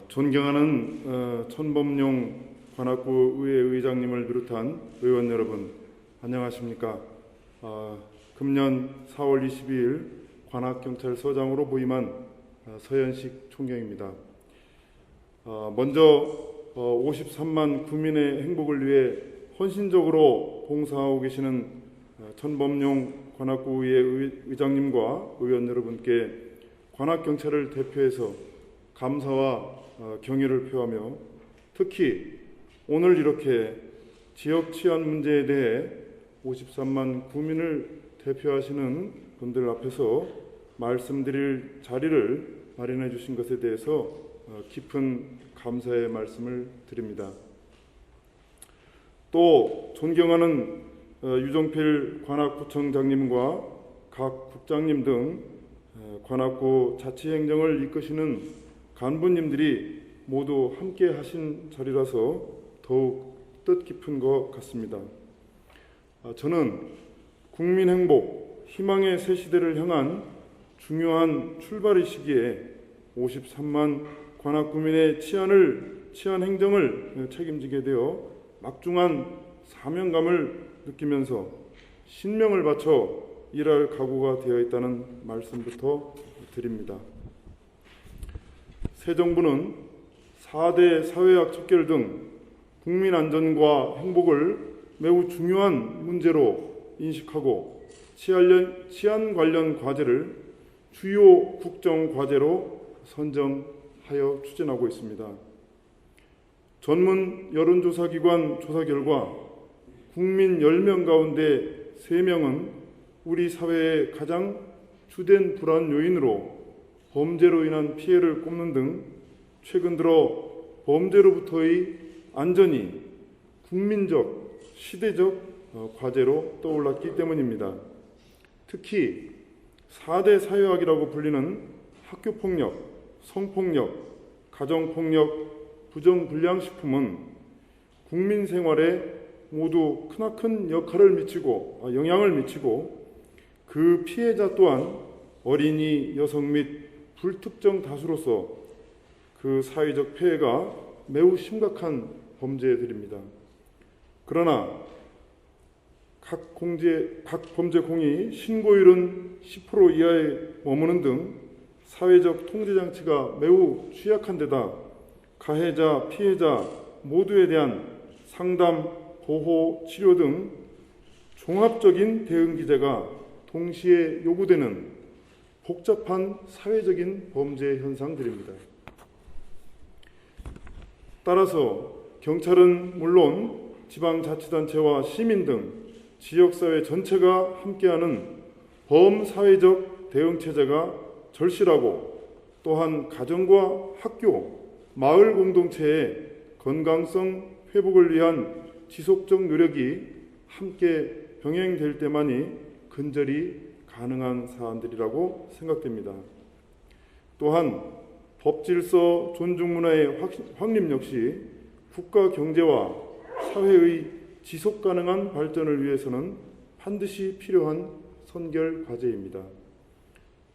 존경하는 천범용 관악구 의회 의장님을 비롯한 의원 여러분, 안녕하십니까? 금년 4월 22일 관악경찰서장으로 부임한 서현식 총경입니다. 먼저 53만 구민의 행복을 위해 헌신적으로 봉사하고 계시는 천범용 관악구 의회 의장님과 의원 여러분께 관악경찰을 대표해서 감사와 경의를 표하며, 특히 오늘 이렇게 지역 치안 문제에 대해 53만 구민을 대표하시는 분들 앞에서 말씀드릴 자리를 마련해 주신 것에 대해서 깊은 감사의 말씀을 드립니다. 또 존경하는 유정필 관악구청장님과 각 국장님 등 관악구 자치행정을 이끄시는 간부님들이 모두 함께 하신 자리라서 더욱 뜻깊은 것 같습니다. 저는 국민 행복, 희망의 새 시대를 향한 중요한 출발의 시기에 53만 관악구민의 치안 행정을 책임지게 되어 막중한 사명감을 느끼면서 신명을 바쳐 일할 각오가 되어 있다는 말씀부터 드립니다. 새 정부는 4대 사회학 척결 등 국민 안전과 행복을 매우 중요한 문제로 인식하고 치안 관련 과제를 주요 국정 과제로 선정하여 추진하고 있습니다. 전문 여론조사기관 조사 결과 국민 10명 가운데 3명은 우리 사회의 가장 주된 불안 요인으로 범죄로 인한 피해를 꼽는 등 최근 들어 범죄로부터의 안전이 국민적, 시대적 과제로 떠올랐기 때문입니다. 특히 4대 사회학이라고 불리는 학교폭력, 성폭력, 가정폭력, 부정불량식품은 국민 생활에 모두 크나큰 영향을 미치고 그 피해자 또한 어린이, 여성 및 불특정 다수로서 그 사회적 폐해가 매우 심각한 범죄들입니다. 그러나 각 범죄 공이 신고율은 10% 이하에 머무는 등 사회적 통제장치가 매우 취약한 데다 가해자, 피해자 모두에 대한 상담, 보호, 치료 등 종합적인 대응 기제가 동시에 요구되는 복잡한 사회적인 범죄 현상들입니다. 따라서 경찰은 물론 지방자치단체와 시민 등 지역사회 전체가 함께하는 범사회적 대응체제가 절실하고, 또한 가정과 학교, 마을 공동체의 건강성 회복을 위한 지속적 노력이 함께 병행될 때만이 근절이 가능한 사안들이라고 생각됩니다. 또한 법질서 존중 문화의 확립 역시 국가 경제와 사회의 지속 가능한 발전을 위해서는 반드시 필요한 선결 과제입니다.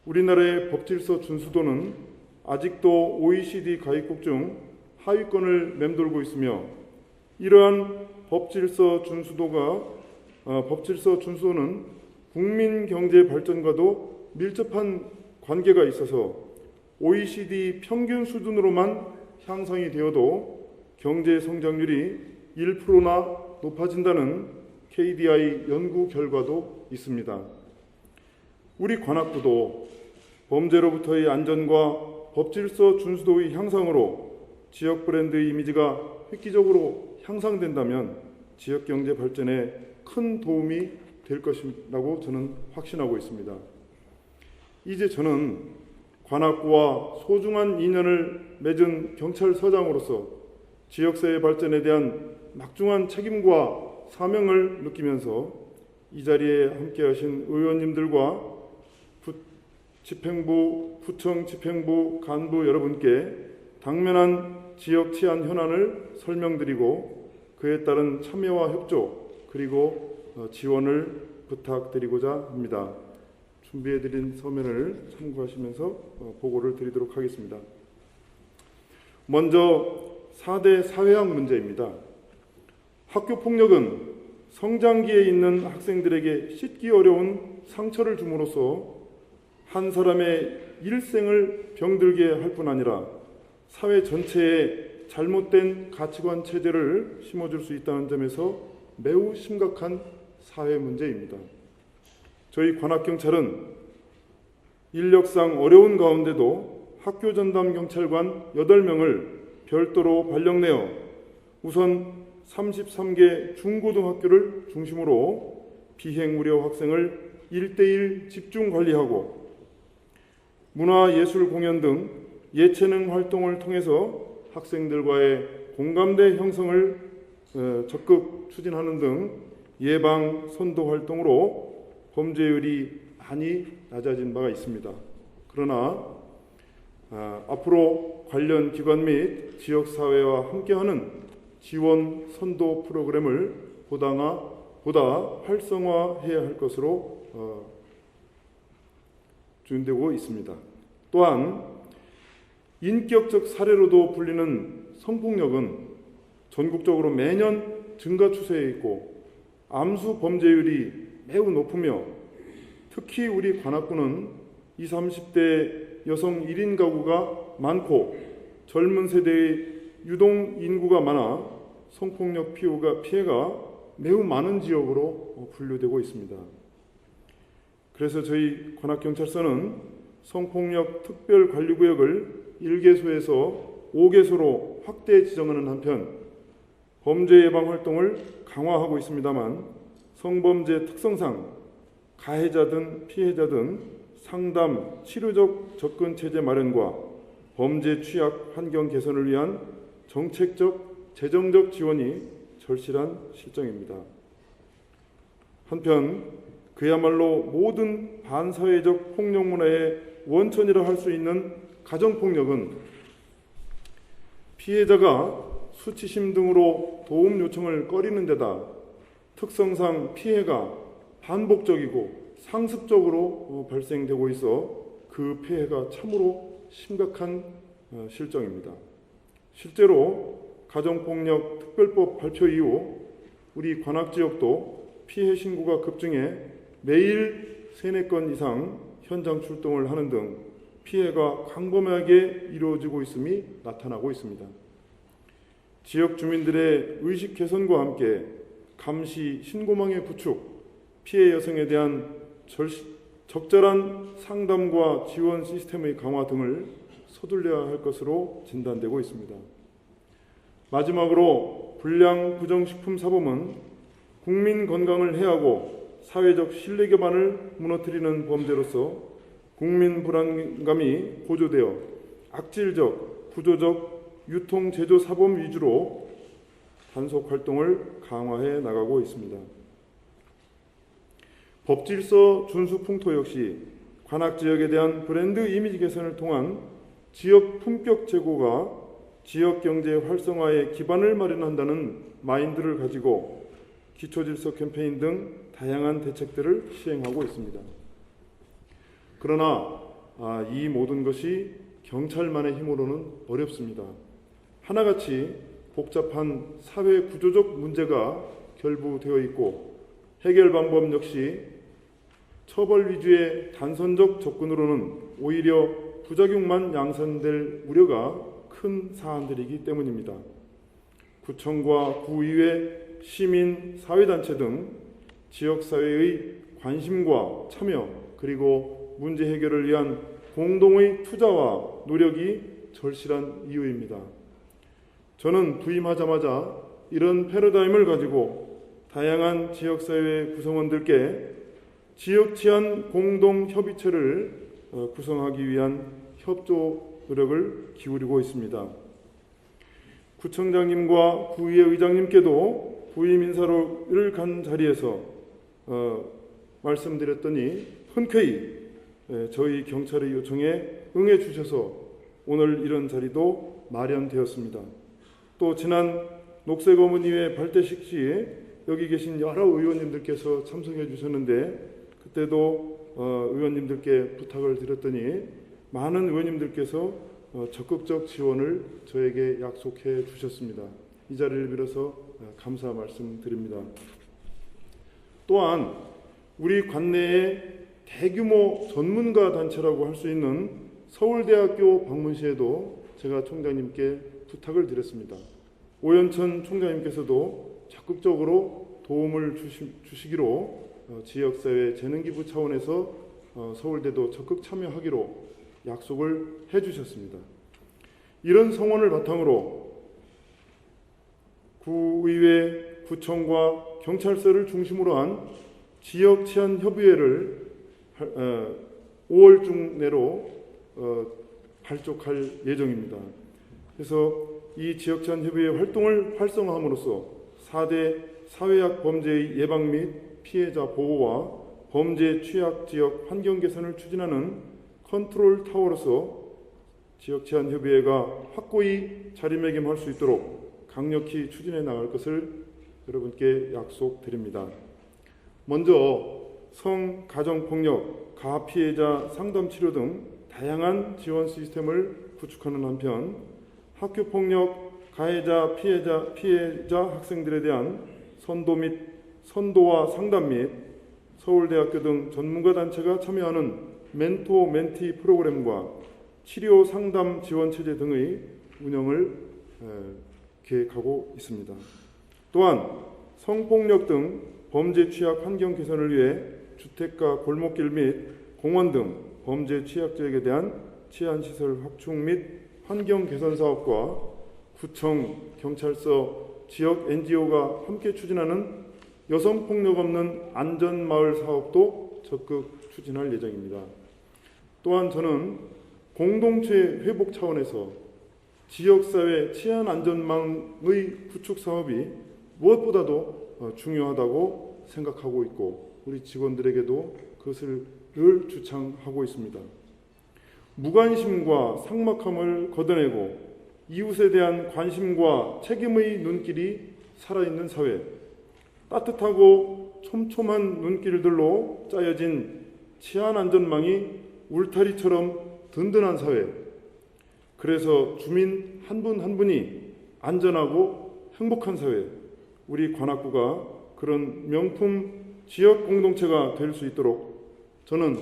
우리나라의 법질서 준수도는 아직도 OECD 가입국 중 하위권을 맴돌고 있으며, 이러한 법질서 준수도는 국민 경제 발전과도 밀접한 관계가 있어서 OECD 평균 수준으로만 향상이 되어도 경제 성장률이 1%나 높아진다는 KDI 연구 결과도 있습니다. 우리 관악구도 범죄로부터의 안전과 법질서 준수도의 향상으로 지역 브랜드의 이미지가 획기적으로 향상된다면 지역 경제 발전에 큰 도움이 될 것이라고 저는 확신하고 있습니다. 이제 저는 관악구와 소중한 인연을 맺은 경찰서장으로서 지역사회 발전에 대한 막중한 책임과 사명을 느끼면서 이 자리에 함께하신 의원님들과 집행부, 구청 집행부 간부 여러분께 당면한 지역 치안 현안을 설명드리고 그에 따른 참여와 협조 그리고 지원을 부탁드리고자 합니다. 준비해드린 서면을 참고하시면서 보고를 드리도록 하겠습니다. 먼저 4대 사회학 문제입니다. 학교 폭력은 성장기에 있는 학생들에게 씻기 어려운 상처를 줌으로써 한 사람의 일생을 병들게 할 뿐 아니라 사회 전체에 잘못된 가치관 체제를 심어줄 수 있다는 점에서 매우 심각한 사회 문제입니다. 저희 관악경찰은 인력상 어려운 가운데도 학교 전담 경찰관 8명을 별도로 발령내어 우선 33개 중고등학교를 중심으로 비행 우려 학생을 1대1 집중 관리하고 문화예술 공연 등 예체능 활동을 통해서 학생들과의 공감대 형성을 적극 추진하는 등 예방 선도 활동으로 범죄율이 많이 낮아진 바가 있습니다. 그러나 앞으로 관련 기관 및 지역사회와 함께하는 지원 선도 프로그램을 보다 활성화해야 할 것으로 준비되고 있습니다. 또한 인격적 사례로도 불리는 성폭력은 전국적으로 매년 증가 추세에 있고 암수 범죄율이 매우 높으며 특히 우리 관악구는 20, 30대 여성 1인 가구가 많고 젊은 세대의 유동 인구가 많아 성폭력 피해가 매우 많은 지역으로 분류되고 있습니다. 그래서 저희 관악경찰서는 성폭력 특별관리구역을 1개소에서 5개소로 확대 지정하는 한편 범죄 예방 활동을 강화하고 있습니다만 성범죄 특성상 가해자든 피해자든 상담, 치료적 접근 체제 마련과 범죄 취약 환경 개선을 위한 정책적, 재정적 지원이 절실한 실정입니다. 한편 그야말로 모든 반사회적 폭력 문화의 원천이라 할 수 있는 가정폭력은 피해자가 수치심 등으로 도움 요청을 꺼리는 데다 특성상 피해가 반복적이고 상습적으로 발생되고 있어 그 피해가 참으로 심각한 실정입니다. 실제로 가정폭력 특별법 발표 이후 우리 관악지역도 피해 신고가 급증해 매일 3-4건 이상 현장 출동을 하는 등 피해가 광범위하게 이루어지고 있음이 나타나고 있습니다. 지역 주민들의 의식 개선과 함께 감시 신고망의 구축, 피해 여성에 대한 적절한 상담과 지원 시스템의 강화 등을 서둘러야 할 것으로 진단되고 있습니다. 마지막으로 불량 부정식품 사범은 국민 건강을 해하고 사회적 신뢰 기반을 무너뜨리는 범죄로서 국민 불안감이 고조되어 악질적, 구조적 유통 제조 사범 위주로 단속 활동을 강화해 나가고 있습니다. 법질서 준수 풍토 역시 관악 지역에 대한 브랜드 이미지 개선을 통한 지역 품격 제고가 지역 경제 활성화의 기반을 마련한다는 마인드를 가지고 기초질서 캠페인 등 다양한 대책들을 시행하고 있습니다. 그러나 이 모든 것이 경찰만의 힘으로는 어렵습니다. 하나같이 복잡한 사회 구조적 문제가 결부되어 있고 해결 방법 역시 처벌 위주의 단선적 접근으로는 오히려 부작용만 양산될 우려가 큰 사안들이기 때문입니다. 구청과 구의회, 시민, 사회단체 등 지역사회의 관심과 참여 그리고 문제 해결을 위한 공동의 투자와 노력이 절실한 이유입니다. 저는 부임하자마자 이런 패러다임을 가지고 다양한 지역사회 구성원들께 지역 치안 공동협의체를 구성하기 위한 협조 노력을 기울이고 있습니다. 구청장님과 구의회 의장님께도 부임 인사를 간 자리에서 말씀드렸더니 흔쾌히 저희 경찰의 요청에 응해 주셔서 오늘 이런 자리도 마련되었습니다. 또 지난 녹색어머니회 발대식 시에 여기 계신 여러 의원님들께서 참석해 주셨는데 그때도 의원님들께 부탁을 드렸더니 많은 의원님들께서 적극적 지원을 저에게 약속해 주셨습니다. 이 자리를 빌어서 감사 말씀드립니다. 또한 우리 관내에 대규모 전문가 단체라고 할 수 있는 서울대학교 방문 시에도 제가 총장님께 부탁을 드렸습니다. 오연천 총장님께서도 적극적으로 도움을 주시기로 지역사회 재능기부 차원에서 서울대도 적극 참여하기로 약속을 해주셨습니다. 이런 성원을 바탕으로 구의회, 구청과 경찰서를 중심으로 한 지역 치안 협의회를 5월 중 내로 발족할 예정입니다. 그래서 이 지역 치안 협의회 활동을 활성화함으로써 4대 사회학 범죄의 예방 및 피해자 보호와 범죄 취약 지역 환경 개선을 추진하는 컨트롤 타워로서 지역 치안 협의회가 확고히 자리매김할 수 있도록 강력히 추진해 나갈 것을 여러분께 약속드립니다. 먼저 성, 가정폭력, 가피해자 상담치료 등 다양한 지원 시스템을 구축하는 한편 학교폭력, 가해자, 피해자 학생들에 대한 선도와 상담 및 서울대학교 등 전문가 단체가 참여하는 멘토 멘티 프로그램과 치료 상담 지원 체제 등의 운영을 계획하고 있습니다. 또한 성폭력 등 범죄 취약 환경 개선을 위해 주택가 골목길 및 공원 등 범죄 취약 지역에 대한 치안시설 확충 및 환경 개선 사업과 구청, 경찰서, 지역 NGO가 함께 추진하는 여성폭력 없는 안전마을 사업도 적극 추진할 예정입니다. 또한 저는 공동체 회복 차원에서 지역사회 치안안전망의 구축 사업이 무엇보다도 중요하다고 생각하고 있고 우리 직원들에게도 그것을 늘 주창하고 있습니다. 무관심과 삭막함을 걷어내고 이웃에 대한 관심과 책임의 눈길이 살아있는 사회, 따뜻하고 촘촘한 눈길들로 짜여진 치안안전망이 울타리처럼 든든한 사회, 그래서 주민 한 분 한 분이 안전하고 행복한 사회, 우리 관악구가 그런 명품 지역 공동체가 될 수 있도록 저는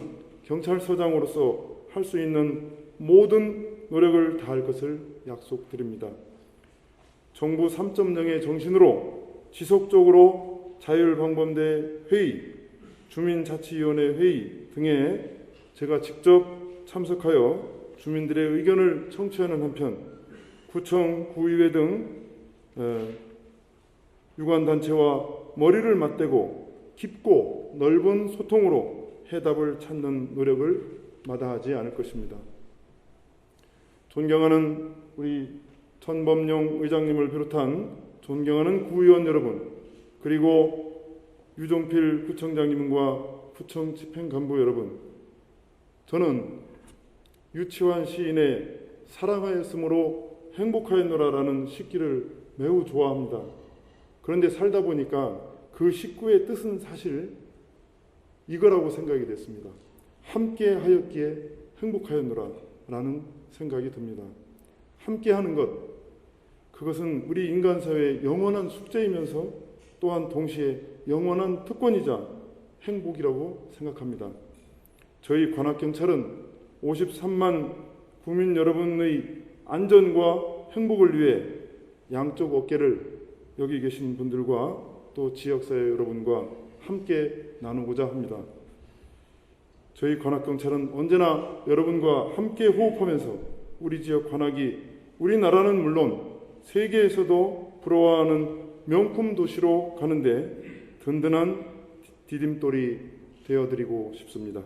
경찰서장으로서 할 수 있는 모든 노력을 다할 것을 약속드립니다. 정부 3.0의 정신으로 지속적으로 자율방범대 회의, 주민자치위원회 회의 등에 제가 직접 참석하여 주민들의 의견을 청취하는 한편 구청, 구의회 등 유관단체와 머리를 맞대고 깊고 넓은 소통으로 해답을 찾는 노력을 마다하지 않을 것입니다. 존경하는 우리 천범용 의장님을 비롯한 존경하는 구의원 여러분, 그리고 유종필 구청장님과 구청 집행간부 여러분, 저는 유치환 시인의 사랑하였으므로 행복하였노라라는 시기를 매우 좋아합니다. 그런데 살다 보니까 그 식구의 뜻은 사실 이거라고 생각이 됐습니다. 함께 하였기에 행복하였노라라는 생각이 듭니다. 함께 하는 것, 그것은 우리 인간사회의 영원한 숙제이면서 또한 동시에 영원한 특권이자 행복이라고 생각합니다. 저희 관악경찰은 53만 국민 여러분의 안전과 행복을 위해 양쪽 어깨를 여기 계신 분들과 또 지역사회 여러분과 함께 나누고자 합니다. 저희 관악경찰은 언제나 여러분과 함께 호흡하면서 우리 지역 관악이 우리나라는 물론 세계에서도 부러워하는 명품 도시로 가는데 든든한 디딤돌이 되어드리고 싶습니다.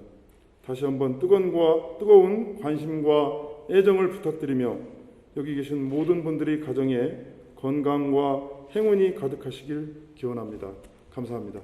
다시 한번 뜨거운 관심과 애정을 부탁드리며 여기 계신 모든 분들이 가정에 건강과 행운이 가득하시길 기원합니다. 감사합니다.